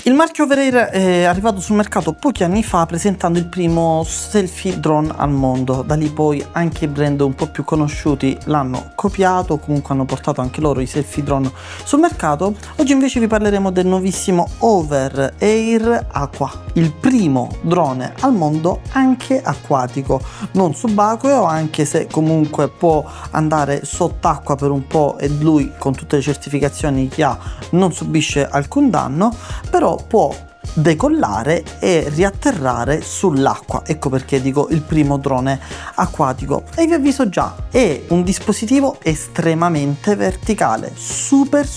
Il marchio Overair è arrivato sul mercato pochi anni fa presentando il primo selfie drone al mondo. Da lì poi anche i brand un po' più conosciuti l'hanno copiato, comunque hanno portato anche loro i selfie drone sul mercato. Oggi invece vi parleremo del nuovissimo Overair Aqua, il primo drone al mondo anche acquatico, non subacqueo, anche se comunque può andare sott'acqua per un po' e lui con tutte le certificazioni che ha non subisce alcun danno, però può decollare e riatterrare sull'acqua. Ecco perché dico il primo drone acquatico. E vi avviso già, è un dispositivo estremamente verticale, super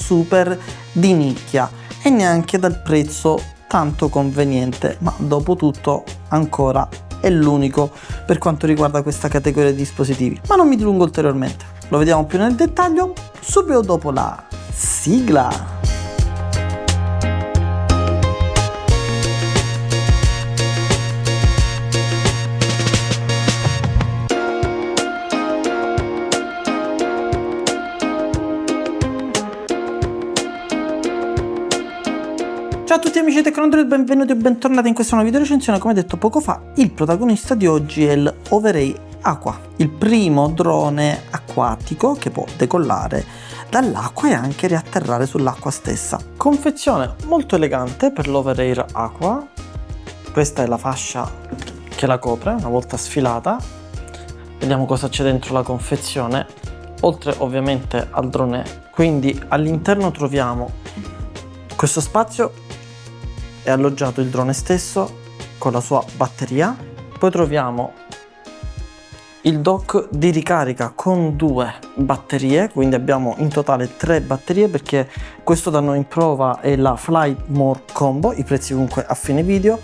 di nicchia e neanche dal prezzo tanto conveniente, ma dopo tutto ancora è l'unico per quanto riguarda questa categoria di dispositivi. Ma non mi dilungo ulteriormente, lo vediamo più nel dettaglio subito dopo la sigla. Ciao a tutti amici di Tecnodroid, benvenuti e bentornati in questa nuova video recensione. Come detto poco fa, il protagonista di oggi è il Overair Aqua, il primo drone acquatico che può decollare dall'acqua e anche riatterrare sull'acqua stessa. Confezione molto elegante per l'Overair Aqua. Questa è la fascia che la copre una volta sfilata. Vediamo cosa c'è dentro la confezione, oltre ovviamente al drone. Quindi all'interno troviamo questo spazio, è alloggiato il drone stesso con la sua batteria. Poi troviamo il dock di ricarica con 2 batterie, quindi abbiamo in totale 3 batterie, perché questo da noi in prova è la Flight More Combo, i prezzi comunque a fine video.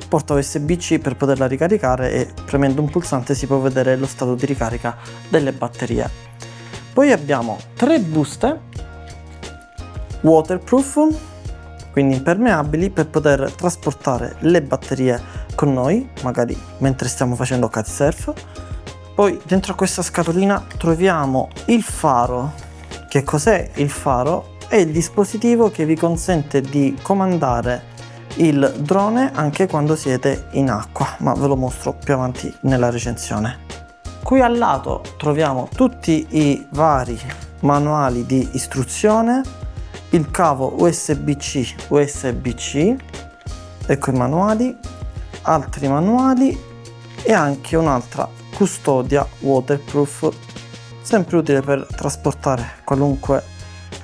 Porta USB-C per poterla ricaricare e premendo un pulsante si può vedere lo stato di ricarica delle batterie. Poi abbiamo 3 buste waterproof, quindi impermeabili, per poter trasportare le batterie con noi, magari mentre stiamo facendo kitesurf. Poi dentro a questa scatolina troviamo il faro. Che cos'è il faro? È il dispositivo che vi consente di comandare il drone anche quando siete in acqua, ma ve lo mostro più avanti nella recensione. Qui al lato troviamo tutti i vari manuali di istruzione, il cavo USB-C, USB-C, ecco i manuali, altri manuali e anche un'altra custodia waterproof, sempre utile per trasportare qualunque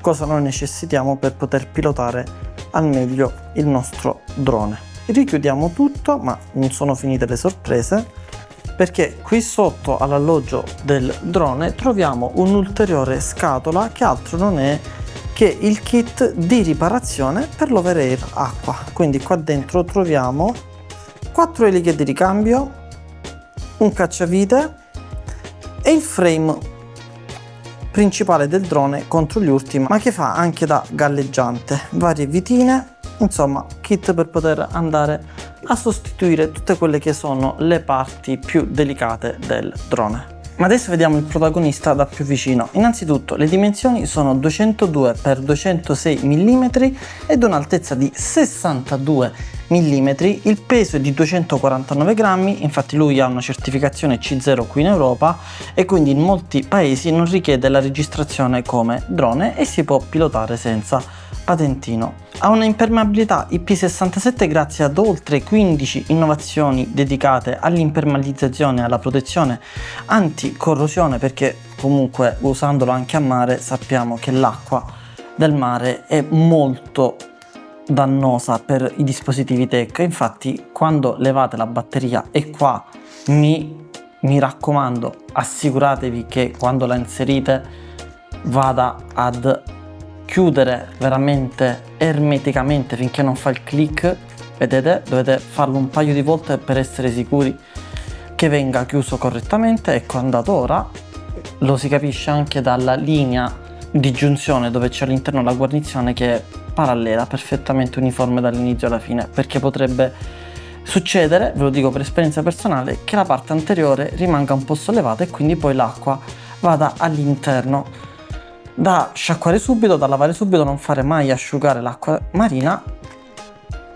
cosa noi necessitiamo per poter pilotare al meglio il nostro drone. Richiudiamo tutto, ma non sono finite le sorprese, perché qui sotto all'alloggio del drone troviamo un'ulteriore scatola che altro non è che il kit di riparazione per l'Overair Aqua. Quindi qua dentro troviamo 4 eliche di ricambio, un cacciavite e il frame principale del drone contro gli urti, ma che fa anche da galleggiante, varie vitine, insomma kit per poter andare a sostituire tutte quelle che sono le parti più delicate del drone. Ma adesso vediamo il protagonista da più vicino. Innanzitutto le dimensioni sono 202 x 206 mm ed un'altezza di 62 mm, il peso è di 249 grammi, infatti lui ha una certificazione C0 qui in Europa e quindi in molti paesi non richiede la registrazione come drone e si può pilotare senza patentino. Ha una impermeabilità IP67 grazie ad oltre 15 innovazioni dedicate all'impermeabilizzazione e alla protezione anticorrosione, perché comunque usandolo anche a mare sappiamo che l'acqua del mare è molto dannosa per i dispositivi tech. Infatti quando levate la batteria, e qua mi raccomando, assicuratevi che quando la inserite vada ad chiudere veramente ermeticamente finché non fa il click. Vedete, dovete farlo un paio di volte per essere sicuri che venga chiuso correttamente. Ecco, è andato ora. Lo si capisce anche dalla linea di giunzione dove c'è all'interno la guarnizione, che è parallela, perfettamente uniforme dall'inizio alla fine, perché potrebbe succedere, ve lo dico per esperienza personale, che la parte anteriore rimanga un po' sollevata e quindi poi l'acqua vada all'interno. Da sciacquare subito, da lavare subito, non fare mai asciugare l'acqua marina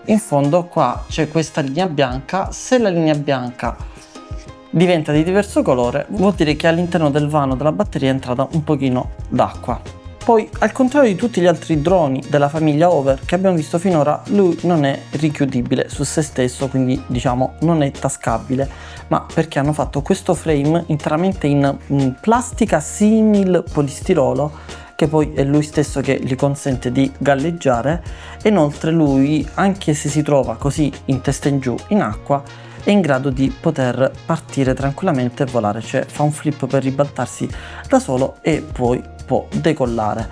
in fondo qua c'è questa linea bianca. Se la linea bianca diventa di diverso colore, vuol dire che all'interno del vano della batteria è entrata un pochino d'acqua. Poi, al contrario di tutti gli altri droni della famiglia Hover che abbiamo visto finora, lui non è richiudibile su se stesso, quindi diciamo non è tascabile, ma perché hanno fatto questo frame interamente in plastica simil polistirolo, che poi è lui stesso che gli consente di galleggiare. E inoltre lui, anche se si trova così in testa in giù in acqua, è in grado di poter partire tranquillamente e volare, cioè fa un flip per ribaltarsi da solo e poi può decollare.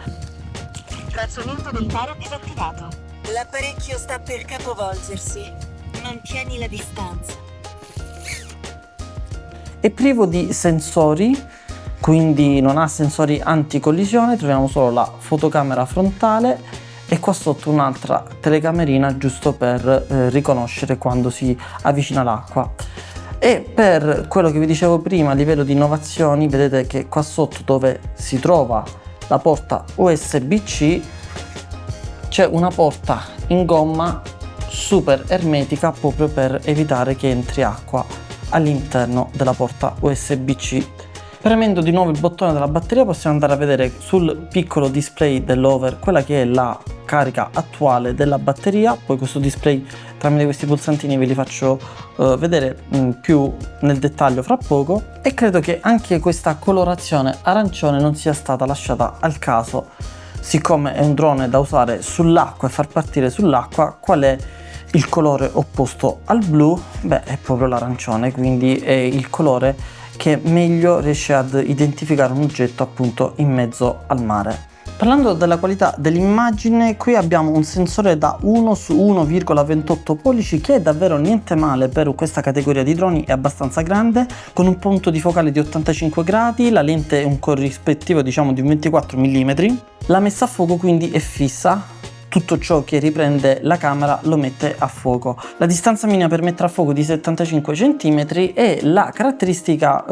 Razzolento del taro disattivato. L'apparecchio sta per capovolgersi. Non tieni la distanza. È privo di sensori, quindi non ha sensori anticollisione, troviamo solo la fotocamera frontale e qua sotto un'altra telecamerina giusto per riconoscere quando si avvicina l'acqua. E per quello che vi dicevo prima a livello di innovazioni, vedete che qua sotto dove si trova la porta USB-C c'è una porta in gomma super ermetica proprio per evitare che entri acqua all'interno della porta USB-C. Premendo di nuovo il bottone della batteria possiamo andare a vedere sul piccolo display dell'Hover quella che è la carica attuale della batteria. Poi questo display tramite questi pulsantini ve li faccio vedere più nel dettaglio fra poco. E credo che anche questa colorazione arancione non sia stata lasciata al caso, siccome è un drone da usare sull'acqua e far partire sull'acqua. Qual è il colore opposto al blu? Beh, è proprio l'arancione, quindi è il colore che meglio riesce ad identificare un oggetto appunto in mezzo al mare. Parlando della qualità dell'immagine, qui abbiamo un sensore da 1 su 1,28 pollici che è davvero niente male per questa categoria di droni, è abbastanza grande, con un punto di focale di 85 gradi, la lente è un corrispettivo diciamo di 24 mm, la messa a fuoco quindi è fissa. Tutto ciò che riprende la camera lo mette a fuoco. La distanza minima per mettere a fuoco è di 75 cm e la caratteristica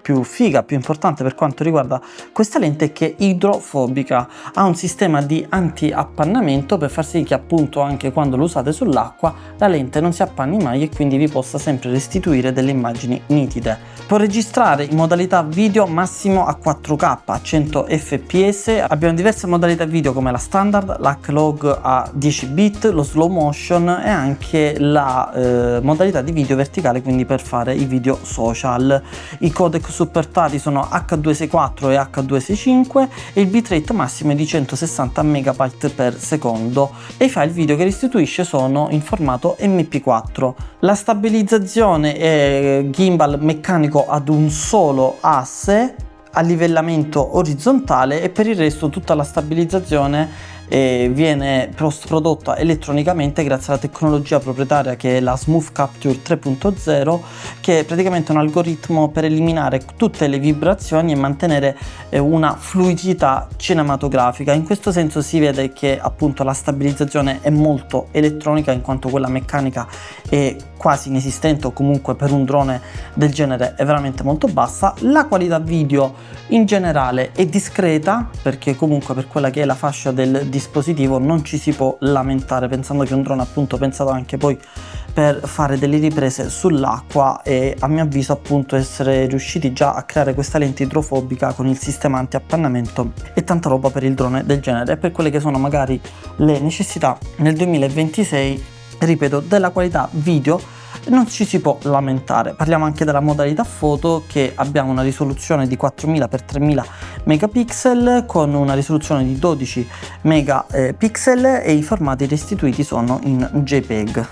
più figa, più importante per quanto riguarda questa lente è che è idrofobica. Ha un sistema di anti-appannamento per far sì che appunto anche quando lo usate sull'acqua la lente non si appanni mai e quindi vi possa sempre restituire delle immagini nitide. Può registrare in modalità video massimo a 4K a 100 fps. Abbiamo diverse modalità video come la standard, l'H-Log a 10 bit, lo slow motion e anche la modalità di video verticale, quindi per fare i video social. I codec supportati sono H264 e H265 e il bitrate massimo è di 160 MB per secondo e i file video che restituisce sono in formato MP4. La stabilizzazione è gimbal meccanico ad un solo asse a livellamento orizzontale e per il resto tutta la stabilizzazione viene post-prodotta elettronicamente grazie alla tecnologia proprietaria che è la Smooth Capture 3.0, che è praticamente un algoritmo per eliminare tutte le vibrazioni e mantenere una fluidità cinematografica. In questo senso si vede che appunto la stabilizzazione è molto elettronica, in quanto quella meccanica è quasi inesistente o comunque per un drone del genere è veramente molto bassa. La qualità video in generale è discreta perché comunque per quella che è la fascia del dispositivo non ci si può lamentare, pensando che è un drone appunto pensato anche poi per fare delle riprese sull'acqua e a mio avviso appunto essere riusciti già a creare questa lente idrofobica con il sistema anti-appannamento e tanta roba per il drone del genere. E per quelle che sono magari le necessità nel 2026, ripeto, della qualità video non ci si può lamentare. Parliamo anche della modalità foto, che abbiamo una risoluzione di 4000x3000 megapixel con una risoluzione di 12 megapixel e i formati restituiti sono in JPEG.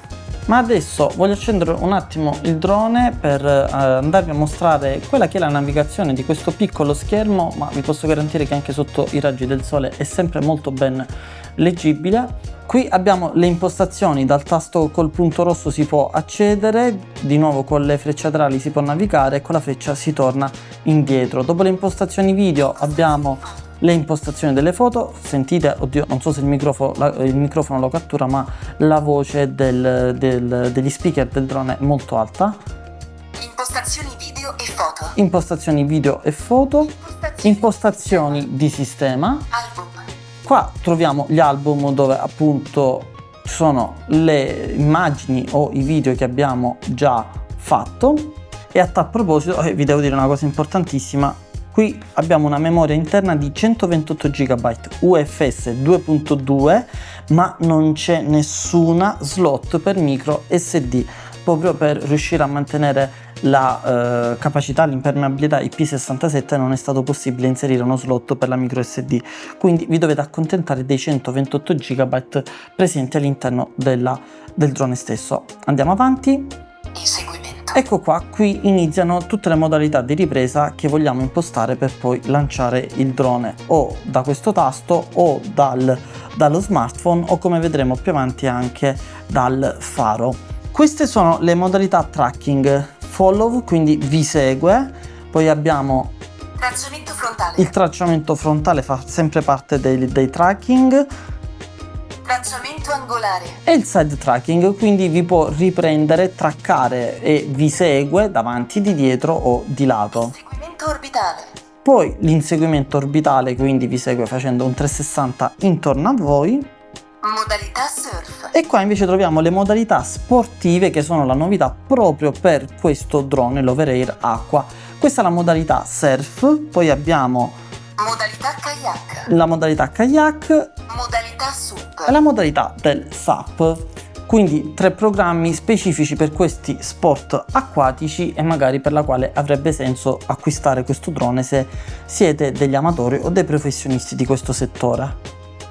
Ma adesso voglio accendere un attimo il drone per andarvi a mostrare quella che è la navigazione di questo piccolo schermo, ma vi posso garantire che anche sotto i raggi del sole è sempre molto ben leggibile. Qui abbiamo le impostazioni, dal tasto col punto rosso si può accedere, di nuovo con le frecce laterali si può navigare e con la freccia si torna indietro. Dopo le impostazioni video abbiamo le impostazioni delle foto, sentite, oddio non so se il microfono lo cattura, ma la voce degli speaker del drone è molto alta. Impostazioni video e foto. Impostazioni video e foto. Impostazioni di sistema. Album. Qua troviamo gli album dove appunto ci sono le immagini o i video che abbiamo già fatto. E a tal proposito vi devo dire una cosa importantissima: qui abbiamo una memoria interna di 128 GB UFS 2.2, ma non c'è nessuna slot per micro SD, proprio per riuscire a mantenere la capacità, l'impermeabilità IP67 non è stato possibile inserire uno slot per la micro SD, quindi vi dovete accontentare dei 128 GB presenti all'interno del drone stesso. Andiamo avanti. Inseguimento. Ecco qua, qui iniziano tutte le modalità di ripresa che vogliamo impostare per poi lanciare il drone o da questo tasto o dallo smartphone, o come vedremo più avanti anche dal faro. Queste sono le modalità tracking: follow, quindi vi segue, poi abbiamo Tracciamento frontale. il tracciamento frontale, fa sempre parte dei tracking, Tracciamento angolare. e il side tracking, quindi vi può riprendere, traccare e vi segue davanti, di dietro o di lato. Inseguimento orbitale. Poi l'inseguimento orbitale, quindi vi segue facendo un 360 intorno a voi. Modalità surf. E qua invece troviamo le modalità sportive, che sono la novità proprio per questo drone, l'Overair Aqua. Questa è la modalità surf, poi abbiamo Modalità kayak. la modalità kayak Modalità SUP. e la modalità del SUP. Quindi 3 programmi specifici per questi sport acquatici, e magari per la quale avrebbe senso acquistare questo drone se siete degli amatori o dei professionisti di questo settore.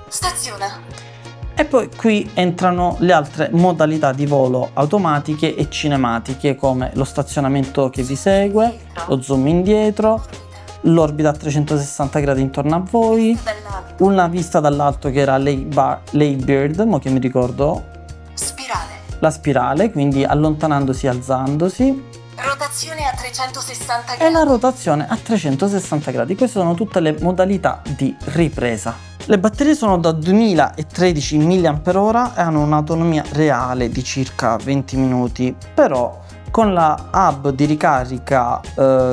Staziona. E poi qui entrano le altre modalità di volo automatiche e cinematiche, come lo stazionamento che vi segue, lo zoom indietro, l'orbita a 360 gradi intorno a voi, Dall'alto. una vista dall'alto che era lay bird, mo che mi ricordo, Spirale. la spirale, quindi allontanandosi e alzandosi, Rotazione a 360 e la gradi. rotazione a 360 gradi. Queste sono tutte le modalità di ripresa. Le batterie sono da 2013 mAh e hanno un'autonomia reale di circa 20 minuti, però con la hub di ricarica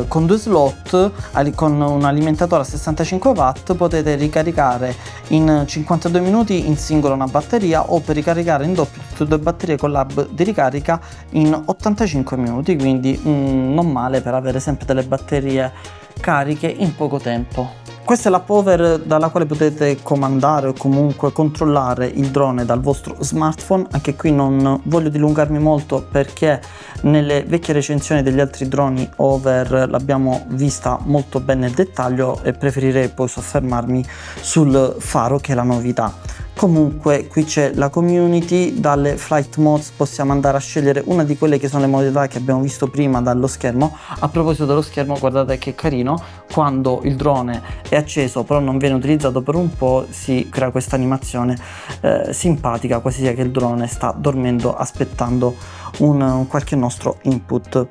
con 2 slot, con un alimentatore a 65 watt, potete ricaricare in 52 minuti in singolo una batteria, o per ricaricare in doppio tutte e 2 batterie con l'hub di ricarica in 85 minuti, quindi non male per avere sempre delle batterie cariche in poco tempo. Questa è la power dalla quale potete comandare o comunque controllare il drone dal vostro smartphone. Anche qui non voglio dilungarmi molto, perché nelle vecchie recensioni degli altri droni Over l'abbiamo vista molto bene nel dettaglio, e preferirei poi soffermarmi sul faro, che è la novità. Comunque qui c'è la community, dalle flight modes possiamo andare a scegliere una di quelle che sono le modalità che abbiamo visto prima dallo schermo. A proposito dello schermo, guardate che carino, quando il drone è acceso però non viene utilizzato per un po', si crea questa animazione simpatica, quasi sia che il drone sta dormendo aspettando un qualche nostro input.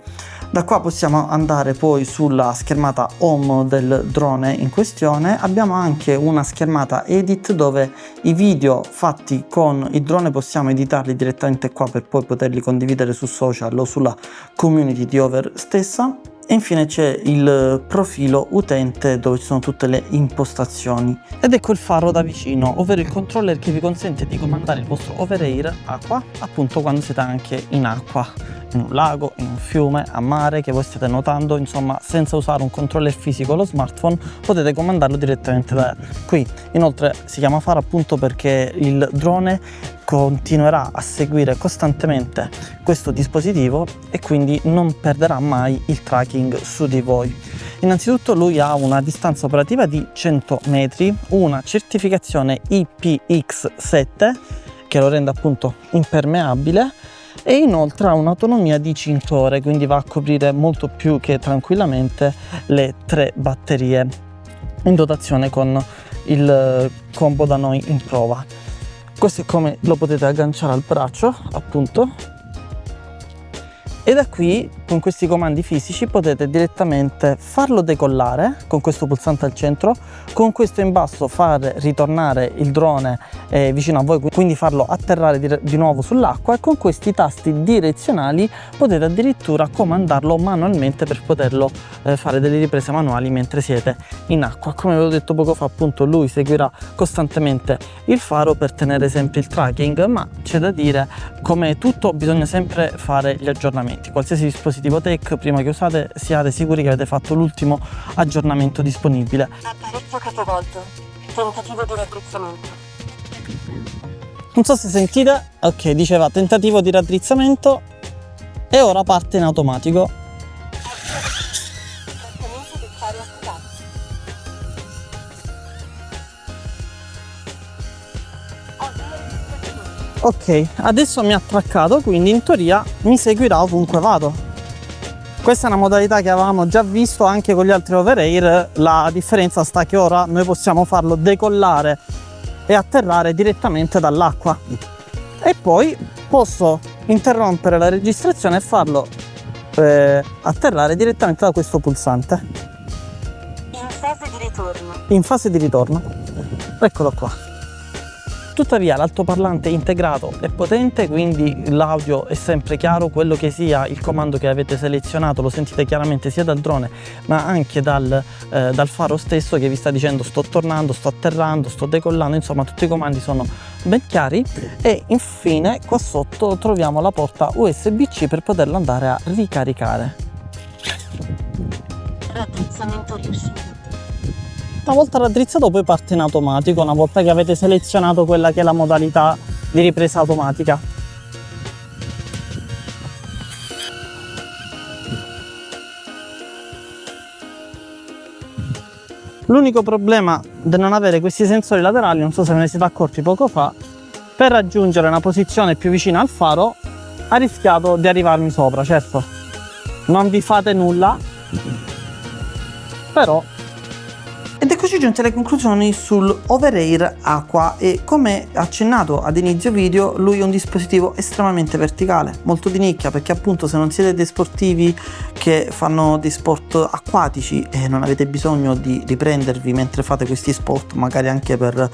Da qua possiamo andare poi sulla schermata home del drone in questione. Abbiamo anche una schermata edit, dove i video fatti con il drone possiamo editarli direttamente qua per poi poterli condividere su social o sulla community di Over stessa. E infine c'è il profilo utente, dove ci sono tutte le impostazioni. Ed ecco il faro da vicino, ovvero il controller che vi consente di comandare il vostro Overair Aqua appunto quando siete anche in acqua, in un lago, in un fiume, a mare, che voi stiate nuotando, insomma senza usare un controller fisico o lo smartphone potete comandarlo direttamente da qui. Inoltre si chiama faro appunto perché il drone continuerà a seguire costantemente questo dispositivo e quindi non perderà mai il tracking su di voi. Innanzitutto lui ha una distanza operativa di 100 metri, una certificazione IPX7 che lo rende appunto impermeabile, e inoltre ha un'autonomia di 5 ore, quindi va a coprire molto più che tranquillamente le 3 batterie in dotazione con il combo da noi in prova. Questo è come lo potete agganciare al braccio appunto, e da qui con questi comandi fisici potete direttamente farlo decollare con questo pulsante al centro, con questo in basso far ritornare il drone vicino a voi, quindi farlo atterrare di nuovo sull'acqua, e con questi tasti direzionali potete addirittura comandarlo manualmente per poterlo fare delle riprese manuali mentre siete in acqua. Come vi ho detto poco fa, appunto, lui seguirà costantemente il faro per tenere sempre il tracking, ma c'è da dire, come tutto bisogna sempre fare gli aggiornamenti. Qualsiasi dispositivo tech, prima che usate, siate sicuri che avete fatto l'ultimo aggiornamento disponibile. Apparecchio capovolto. Tentativo di raddrizzamento. Non so se sentite, ok, diceva tentativo di raddrizzamento e ora parte in automatico. Trattamento del faro attivato. Ok, adesso mi ha traccato, quindi in teoria mi seguirà ovunque vado. Questa è una modalità che avevamo già visto anche con gli altri Overair. La differenza sta che ora noi possiamo farlo decollare e atterrare direttamente dall'acqua, e poi posso interrompere la registrazione e farlo atterrare direttamente da questo pulsante In fase di ritorno. in fase di ritorno. Eccolo qua. Tuttavia l'altoparlante integrato è potente, quindi l'audio è sempre chiaro, quello che sia il comando che avete selezionato lo sentite chiaramente sia dal drone ma anche dal faro stesso, che vi sta dicendo sto tornando, sto atterrando, sto decollando, insomma tutti i comandi sono ben chiari. E infine qua sotto troviamo la porta USB-C per poterlo andare a ricaricare. Raddrizzamento riuscito. Una volta raddrizzato poi parte in automatico, una volta che avete selezionato quella che è la modalità di ripresa automatica. L'unico problema del non avere questi sensori laterali, non so se ve ne siete accorti poco fa, per raggiungere una posizione più vicina al faro ha rischiato di arrivarmi sopra. Certo, non vi fate nulla, però. Ed eccoci giunti alle conclusioni sul Overair Aqua, e come accennato ad inizio video, lui è un dispositivo estremamente verticale, molto di nicchia, perché appunto se non siete dei sportivi che fanno dei sport acquatici e non avete bisogno di riprendervi mentre fate questi sport, magari anche per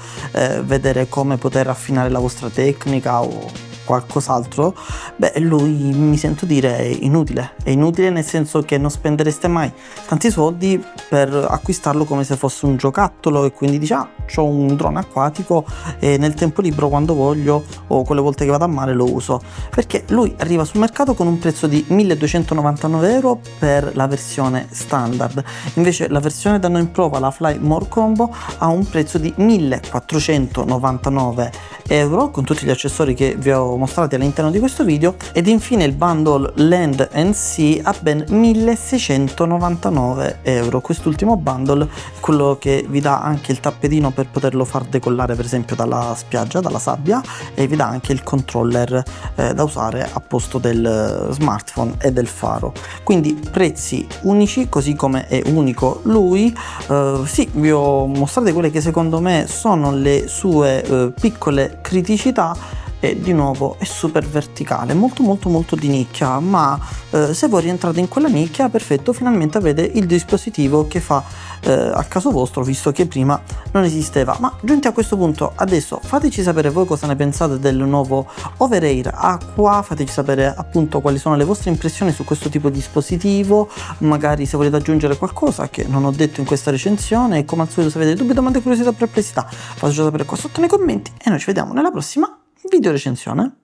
vedere come poter affinare la vostra tecnica o qualcos'altro, beh, lui, mi sento dire, è inutile nel senso che non spendereste mai tanti soldi per acquistarlo come se fosse un giocattolo, e quindi dici c'ho un drone acquatico e nel tempo libero quando voglio o quelle volte che vado a mare lo uso, perché lui arriva sul mercato con un prezzo di 1.299 euro per la versione standard. Invece la versione da noi in prova, la Fly More Combo, ha un prezzo di 1.499 euro con tutti gli accessori che vi ho mostrati all'interno di questo video, ed infine il bundle Land and Sea a ben 1.699 euro. Quest'ultimo bundle è quello che vi dà anche il tappetino per poterlo far decollare per esempio dalla spiaggia, dalla sabbia, e vi dà anche il controller da usare a posto del smartphone e del faro. Quindi prezzi unici, così come è unico lui. Sì, vi ho mostrato quelle che secondo me sono le sue piccole criticità, e di nuovo è super verticale, molto di nicchia, ma se voi rientrate in quella nicchia, perfetto, finalmente avete il dispositivo che fa al caso vostro, visto che prima non esisteva. Ma giunti a questo punto, adesso fateci sapere voi cosa ne pensate del nuovo Overair Aqua, fateci sapere appunto quali sono le vostre impressioni su questo tipo di dispositivo, magari se volete aggiungere qualcosa che non ho detto in questa recensione, e come al solito se avete dubbi, domande, curiosità o perplessità fateci sapere qua sotto nei commenti, e noi ci vediamo nella prossima video recensione.